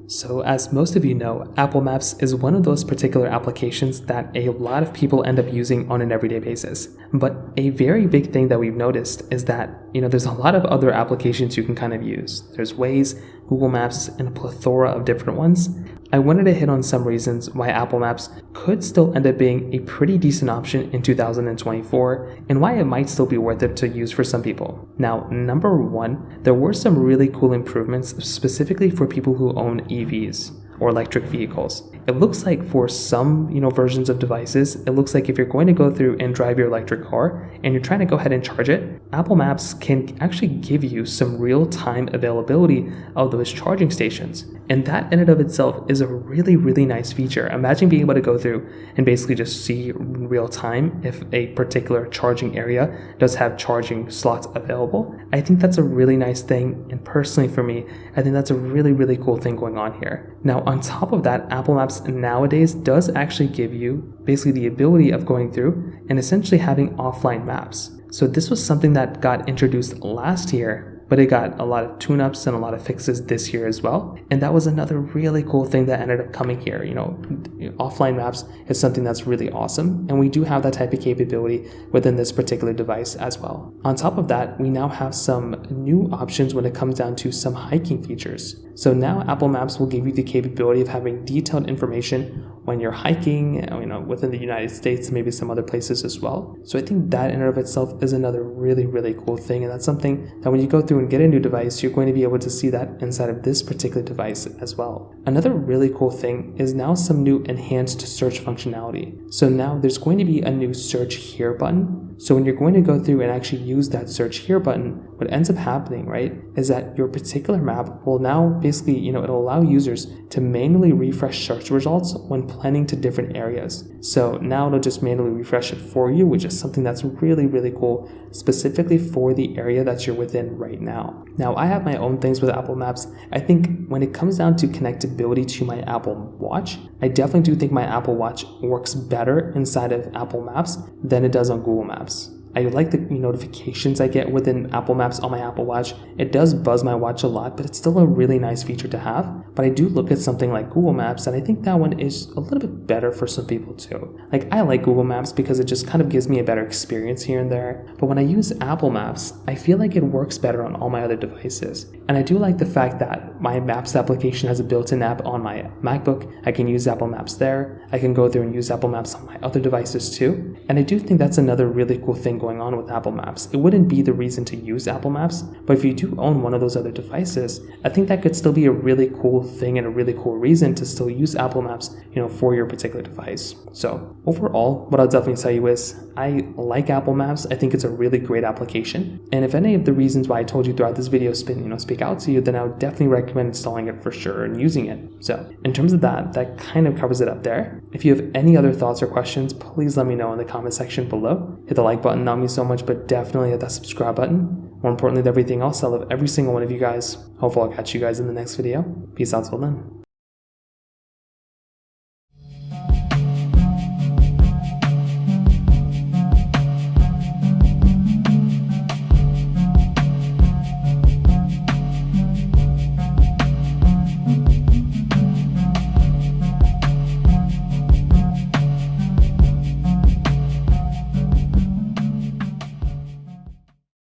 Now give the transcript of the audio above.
So as most of you know, Apple Maps is one of those particular applications that a lot of people end up using on an everyday basis. But a very big thing that we've noticed is that, there's a lot of other applications you can kind of use. There's Waze, Google Maps, and a plethora of different ones. I wanted to hit on some reasons why Apple Maps could still end up being a pretty decent option in 2024 and why it might still be worth it to use for some people. Now, number one, there were some really cool improvements specifically for people who own EVs or electric vehicles. It looks like for some, versions of devices, it looks like if you're going to go through and drive your electric car and you're trying to go ahead and charge it, Apple Maps can actually give you some real-time availability of those charging stations. And that in and of itself is a really, really nice feature. Imagine being able to go through and basically just see in real time if a particular charging area does have charging slots available. I think that's a really nice thing. And personally for me, I think that's a really, really cool thing going on here. Now, on top of that, Apple Maps nowadays does actually give you basically the ability of going through and essentially having offline maps. So this was something that got introduced last year, but it got a lot of tune-ups and a lot of fixes this year as well. And that was another really cool thing that ended up coming here. Offline maps is something that's really awesome. And we do have that type of capability within this particular device as well. On top of that, we now have some new options when it comes down to some hiking features. So now Apple Maps will give you the capability of having detailed information when you're hiking, within the United States and maybe some other places as well. So I think that in and of itself is another really, really cool thing. And that's something that when you go through and get a new device, you're going to be able to see that inside of this particular device as well. Another really cool thing is now some new enhanced search functionality. So now there's going to be a new search here button. So when you're going to go through and actually use that search here button, what ends up happening, right, is that your particular map will now basically, it'll allow users to manually refresh search results when planning to different areas. So now it'll just manually refresh it for you, which is something that's really, really cool, specifically for the area that you're within right now. Now, I have my own things with Apple Maps. I think when it comes down to connectability to my Apple Watch, I definitely do think my Apple Watch works better inside of Apple Maps than it does on Google Maps. I like the notifications I get within Apple Maps on my Apple Watch. It does buzz my watch a lot, but it's still a really nice feature to have. But I do look at something like Google Maps, and I think that one is a little bit better for some people too. I like Google Maps because it just kind of gives me a better experience here and there. But when I use Apple Maps, I feel like it works better on all my other devices. And I do like the fact that my Maps application has a built-in app on my MacBook. I can use Apple Maps there. I can go through and use Apple Maps on my other devices too. And I do think that's another really cool thing going on with Apple Maps. It wouldn't be the reason to use Apple Maps, but if you do own one of those other devices, I think that could still be a really cool thing and a really cool reason to still use Apple Maps, for your particular device. So overall, what I'll definitely tell you is I like Apple Maps. I think it's a really great application. And if any of the reasons why I told you throughout this video speak out to you, then I would definitely recommend installing it for sure and using it. So in terms of that kind of covers it up there. If you have any other thoughts or questions, please let me know in the comment section below. Hit the like button, not me so much, but definitely hit that subscribe button. More importantly than everything else, I love every single one of you guys. Hopefully I'll catch you guys in the next video. Peace out till then.